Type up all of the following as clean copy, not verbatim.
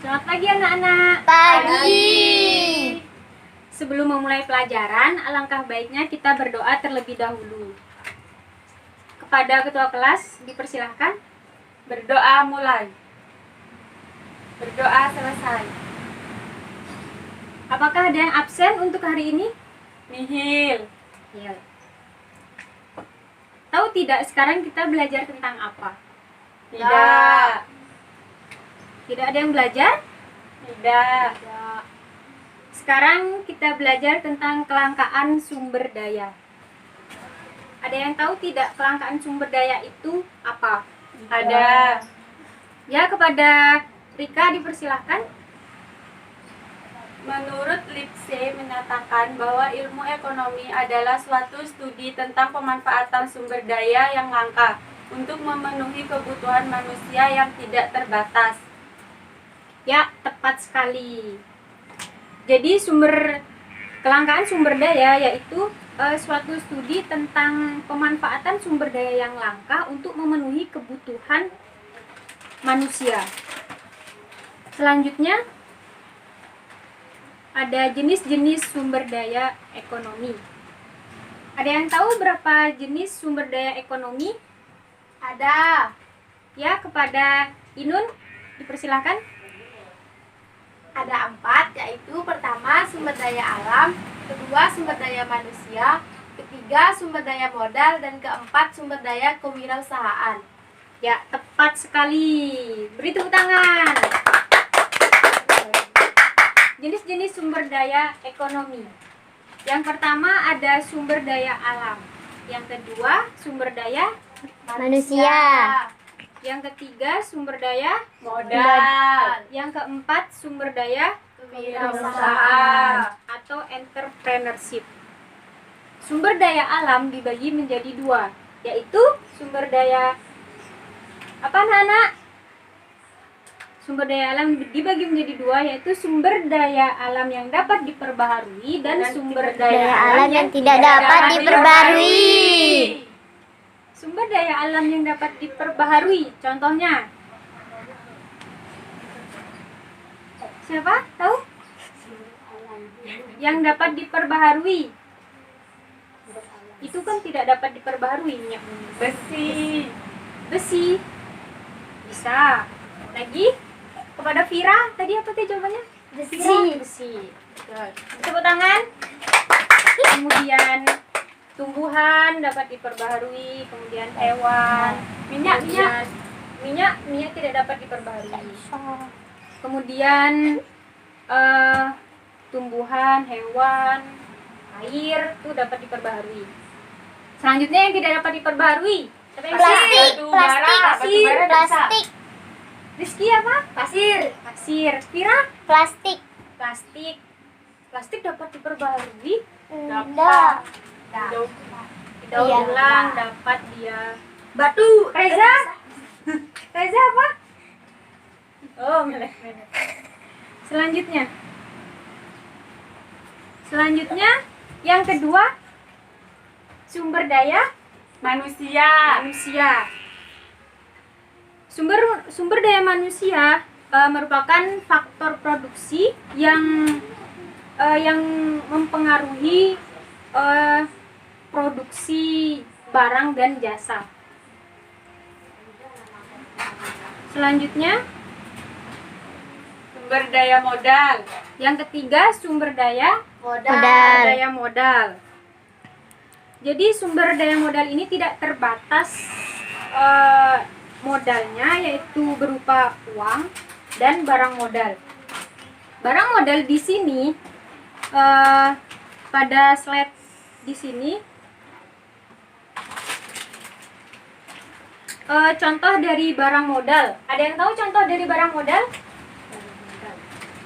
Selamat pagi anak-anak. Pagi. Sebelum memulai pelajaran, alangkah baiknya kita berdoa terlebih dahulu. Kepada ketua kelas dipersilahkan berdoa mulai. Berdoa selesai. Apakah ada yang absen untuk hari ini? Nihil. Nihil. Tahu tidak sekarang kita belajar tentang apa? Tidak. Tidak ada yang belajar? Tidak. Sekarang kita belajar tentang kelangkaan sumber daya. Ada yang tahu tidak kelangkaan sumber daya itu apa? Ada. Ya, kepada Rika dipersilahkan. Menurut Lipse menyatakan bahwa ilmu ekonomi adalah suatu studi tentang pemanfaatan sumber daya yang langka untuk memenuhi kebutuhan manusia yang tidak terbatas. Ya, tepat sekali. Jadi kelangkaan sumber daya yaitu suatu studi tentang pemanfaatan sumber daya yang langka untuk memenuhi kebutuhan manusia. Selanjutnya ada jenis-jenis sumber daya ekonomi. Ada yang tahu berapa jenis sumber daya ekonomi? Ada. Ya, kepada Inun dipersilahkan. Ada 4, yaitu pertama sumber daya alam, kedua sumber daya manusia, ketiga sumber daya modal, dan keempat sumber daya kewirausahaan. Ya, tepat sekali. Beri tepuk tangan. Jenis-jenis sumber daya ekonomi. Yang pertama ada sumber daya alam. Yang kedua sumber daya Manusia. Yang ketiga sumber daya Modal. Yang keempat sumber daya Kewirausahaan. atau entrepreneurship. Sumber daya alam dibagi menjadi 2, yaitu sumber daya apa anak-anak? Sumber daya alam dibagi menjadi 2, yaitu sumber daya alam yang dapat diperbaharui dan sumber daya alam yang tidak dapat diperbarui. Sumber daya alam yang dapat diperbaharui, contohnya siapa? Tahu? Yang dapat diperbaharui itu kan tidak dapat diperbaharui. Besi bisa. Lagi kepada Vira tadi apa teh jawabannya? Besi. Tepuk tangan. Kemudian tumbuhan dapat diperbaharui, kemudian hewan, minyak tidak dapat diperbaharui. Kemudian tumbuhan, hewan, air itu dapat diperbaharui. Selanjutnya yang tidak dapat diperbaharui, Plastik. Rizky apa? Pasir. Vira? Plastik. Plastik dapat diperbaharui. Tidak. Daur ulang dapat dia. Batu. Reza apa? Oh, melek. Selanjutnya yang kedua sumber daya manusia. Sumber daya manusia merupakan faktor produksi yang mempengaruhi produksi barang dan jasa. Selanjutnya sumber daya modal. Yang ketiga sumber daya modal. Jadi sumber daya modal ini tidak terbatas modalnya, yaitu berupa uang dan barang modal. Barang modal di sini pada slide di sini contoh dari barang modal. Ada yang tahu contoh dari barang modal?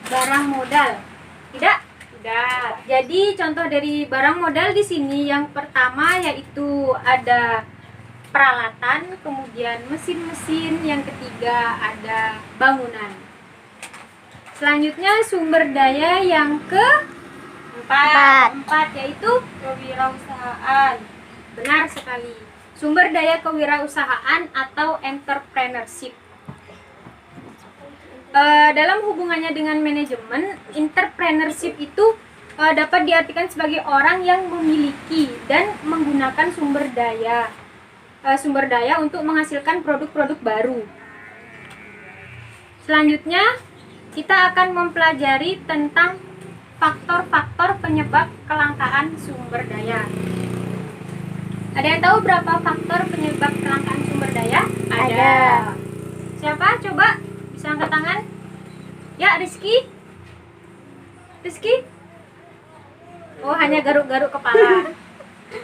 Barang modal. Tidak? Tidak. Jadi contoh dari barang modal di sini yang pertama yaitu ada peralatan, kemudian mesin-mesin, yang ketiga ada bangunan. Selanjutnya sumber daya yang keempat yaitu kewirausahaan. Benar sekali. Sumber daya kewirausahaan atau entrepreneurship. Dalam hubungannya dengan manajemen, entrepreneurship itu dapat diartikan sebagai orang yang memiliki dan menggunakan sumber daya untuk menghasilkan produk-produk baru. Selanjutnya, kita akan mempelajari tentang faktor-faktor penyebab kelangkaan sumber daya. Ada yang tahu berapa faktor penyebab kelangkaan sumber daya? Ada. Siapa? Coba bisa angkat tangan. Ya, Rizky. Oh, hanya garuk-garuk kepala.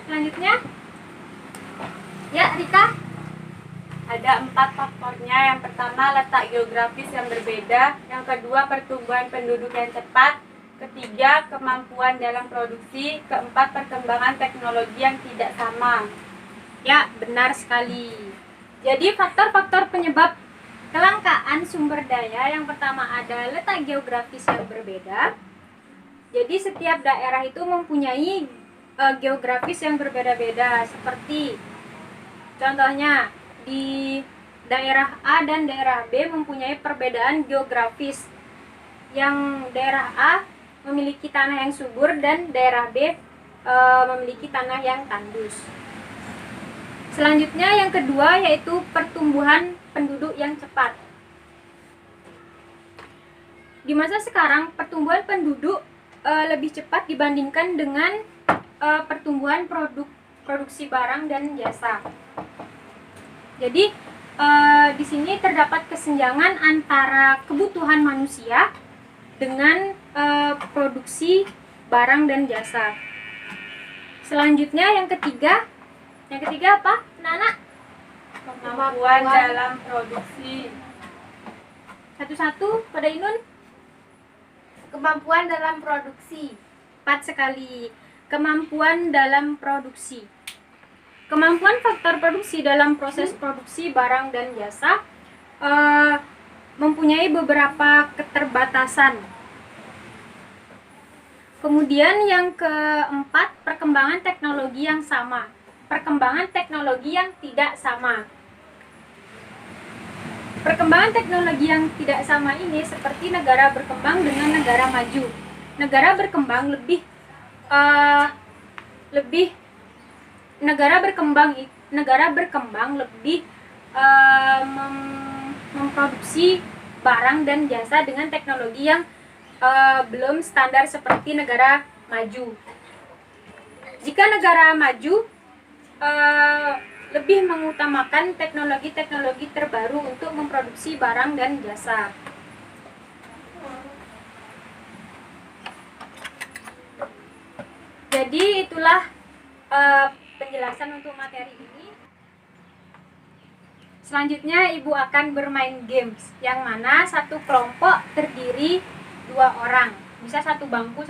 Selanjutnya. Ya, Rika. Ada 4 faktornya. Yang pertama, letak geografis yang berbeda. Yang kedua, pertumbuhan penduduk yang cepat. Ketiga, kemampuan dalam produksi. Keempat, perkembangan teknologi yang tidak sama. Ya, benar sekali. Jadi faktor-faktor penyebab kelangkaan sumber daya yang pertama ada letak geografis yang berbeda. Jadi setiap daerah itu mempunyai geografis yang berbeda-beda, seperti contohnya di daerah A dan daerah B mempunyai perbedaan geografis. Yang daerah A memiliki tanah yang subur dan daerah B memiliki tanah yang tandus. Selanjutnya yang kedua yaitu pertumbuhan penduduk yang cepat. Di masa sekarang pertumbuhan penduduk lebih cepat dibandingkan dengan pertumbuhan produksi barang dan jasa. Jadi di sini terdapat kesenjangan antara kebutuhan manusia dengan produksi barang dan jasa. Selanjutnya yang ketiga apa, Nana? Kemampuan dalam produksi. Satu-satu pada Inun. Kemampuan dalam produksi. Tepat sekali. Kemampuan dalam produksi. Kemampuan faktor produksi dalam proses produksi barang dan jasa mempunyai beberapa keterbatasan. Kemudian yang keempat, perkembangan teknologi yang sama. Perkembangan teknologi yang tidak sama. Perkembangan teknologi yang tidak sama ini seperti negara berkembang dengan negara maju. Negara berkembang lebih memproduksi barang dan jasa dengan teknologi yang belum standar seperti negara maju. Jika negara maju lebih mengutamakan teknologi-teknologi terbaru untuk memproduksi barang dan jasa. Jadi itulah penjelasan untuk materi ini. Selanjutnya Ibu akan bermain games, yang mana satu kelompok terdiri 2 orang, bisa satu bangku.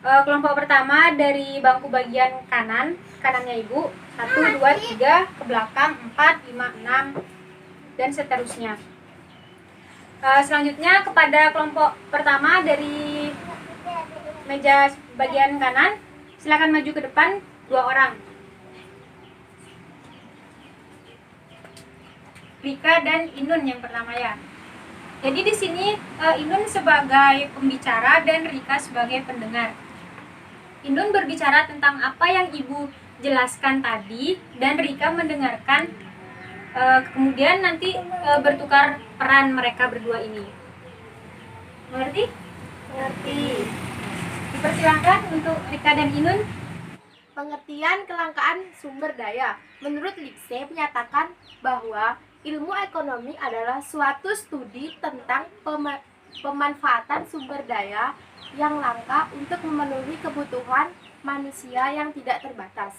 Kelompok pertama dari bangku bagian kanannya Ibu, 1, 2, 3, ke belakang 4, 5, 6, dan seterusnya. Selanjutnya kepada kelompok pertama dari meja bagian kanan, silakan maju ke depan 2 orang. Rika dan Inun yang pertama ya. Jadi di sini Inun sebagai pembicara dan Rika sebagai pendengar. Inun berbicara tentang apa yang Ibu jelaskan tadi dan Rika mendengarkan. Kemudian nanti bertukar peran mereka berdua ini. Mengerti? Mengerti. Dipersilakan untuk Rika dan Inun. Pengertian kelangkaan sumber daya. Menurut Lipse menyatakan bahwa ilmu ekonomi adalah suatu studi tentang pemanfaatan sumber daya yang langka untuk memenuhi kebutuhan manusia yang tidak terbatas.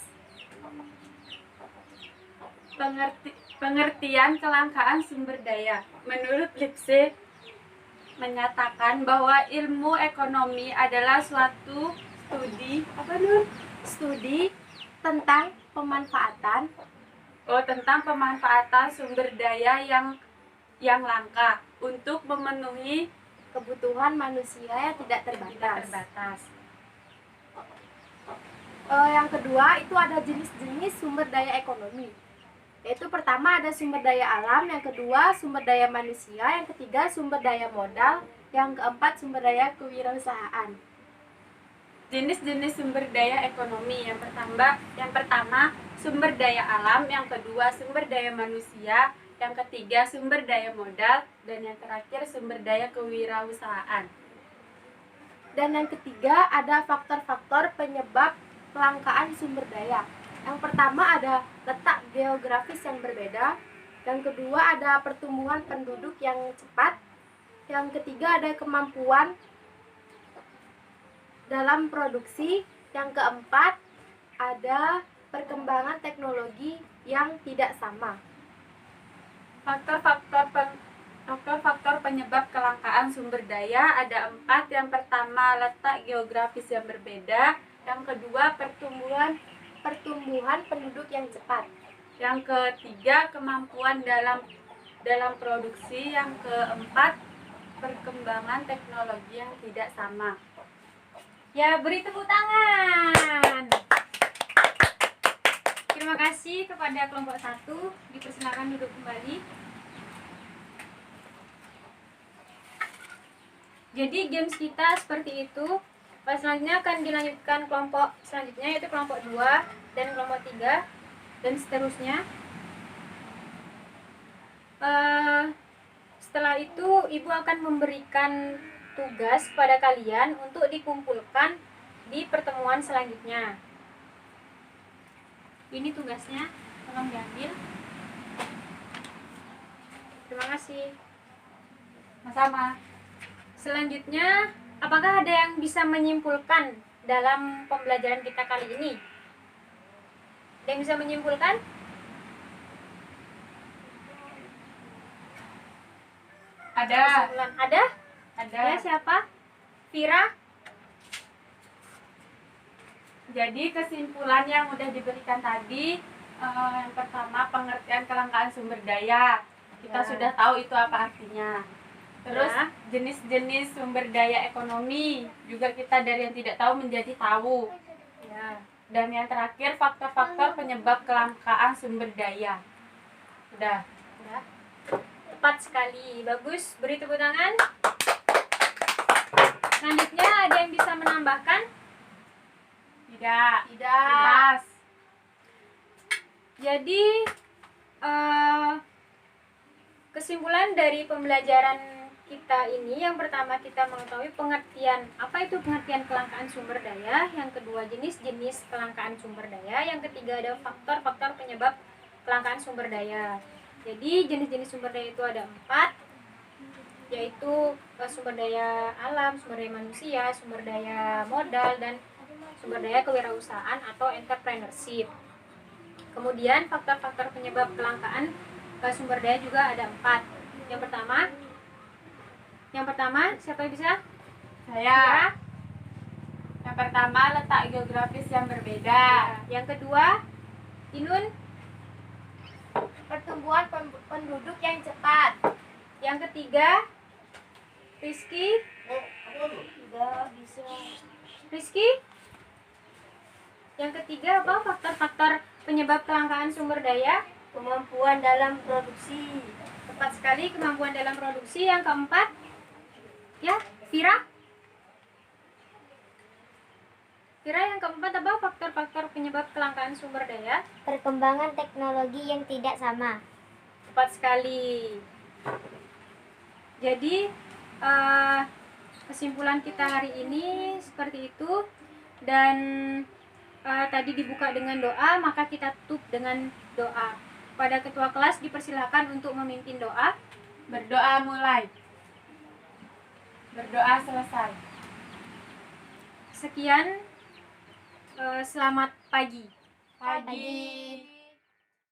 Pengertian kelangkaan sumber daya. Menurut Lipse menyatakan bahwa ilmu ekonomi adalah suatu studi tentang pemanfaatan sumber daya yang langka untuk memenuhi kebutuhan manusia yang tidak terbatas. Yang kedua itu ada jenis-jenis sumber daya ekonomi. Yaitu pertama ada sumber daya alam, yang kedua sumber daya manusia, yang ketiga sumber daya modal, yang keempat sumber daya kewirausahaan. Jenis-jenis sumber daya ekonomi. Yang pertama sumber daya alam, yang kedua sumber daya manusia, yang ketiga sumber daya modal, dan yang terakhir sumber daya kewirausahaan. Dan yang ketiga ada faktor-faktor penyebab kelangkaan sumber daya. Yang pertama ada letak geografis yang berbeda, yang kedua ada pertumbuhan penduduk yang cepat, yang ketiga ada kemampuan dalam produksi, yang keempat ada perkembangan teknologi yang tidak sama. Faktor-faktor penyebab kelangkaan sumber daya ada 4. Yang pertama letak geografis yang berbeda, yang kedua pertumbuhan penduduk yang cepat, yang ketiga kemampuan dalam produksi, yang keempat perkembangan teknologi yang tidak sama. Ya, beri tepuk tangan. Terima kasih kepada kelompok 1. Dipersilakan duduk kembali. Jadi games kita seperti itu. Selanjutnya akan dilanjutkan kelompok selanjutnya, yaitu kelompok 2 dan kelompok 3 dan seterusnya. Setelah itu Ibu akan memberikan tugas pada kalian untuk dikumpulkan di pertemuan selanjutnya. Ini tugasnya, tolong diambil. Terima kasih. Sama-sama. Selanjutnya, apakah ada yang bisa menyimpulkan dalam pembelajaran kita kali ini? Ada yang bisa menyimpulkan? Ada. Ada? Ada. Ya, siapa? Vira? Jadi kesimpulan yang udah diberikan tadi, yang pertama pengertian kelangkaan sumber daya. Kita Ya. sudah tahu itu apa artinya. Terus Ya. jenis-jenis sumber daya ekonomi juga kita dari yang tidak tahu menjadi tahu. Ya. Dan yang terakhir faktor-faktor penyebab kelangkaan sumber daya. Udah. Ya. Tepat sekali. Bagus. Beri tepuk tangan. Selanjutnya ada yang bisa menambahkan? Tidak. Tidak. Jadi kesimpulan dari pembelajaran kita ini, yang pertama kita mengetahui pengertian apa itu pengertian kelangkaan sumber daya, yang kedua jenis-jenis kelangkaan sumber daya, yang ketiga ada faktor-faktor penyebab kelangkaan sumber daya. Jadi jenis-jenis sumber daya itu ada 4, yaitu sumber daya alam, sumber daya manusia, sumber daya modal, dan sumber daya kewirausahaan atau entrepreneurship. Kemudian faktor-faktor penyebab kelangkaan sumber daya juga ada 4. Yang pertama, siapa yang bisa? Saya. Vira? Yang pertama letak geografis yang berbeda. Yang kedua, Inun? Pertumbuhan penduduk yang cepat. Yang ketiga, Rizky? Tidak bisa. Rizky? Yang ketiga apa? Faktor-faktor penyebab kelangkaan sumber daya? Kemampuan dalam produksi. Tepat sekali, kemampuan dalam produksi. Yang keempat, ya, Vira? Vira, yang keempat apa? Faktor-faktor penyebab kelangkaan sumber daya? Perkembangan teknologi yang tidak sama. Tepat sekali. Jadi kesimpulan kita hari ini seperti itu. Dan tadi dibuka dengan doa, maka kita tutup dengan doa. Pada ketua kelas dipersilakan untuk memimpin doa. Berdoa mulai. Berdoa selesai. Sekian, selamat pagi. Pagi.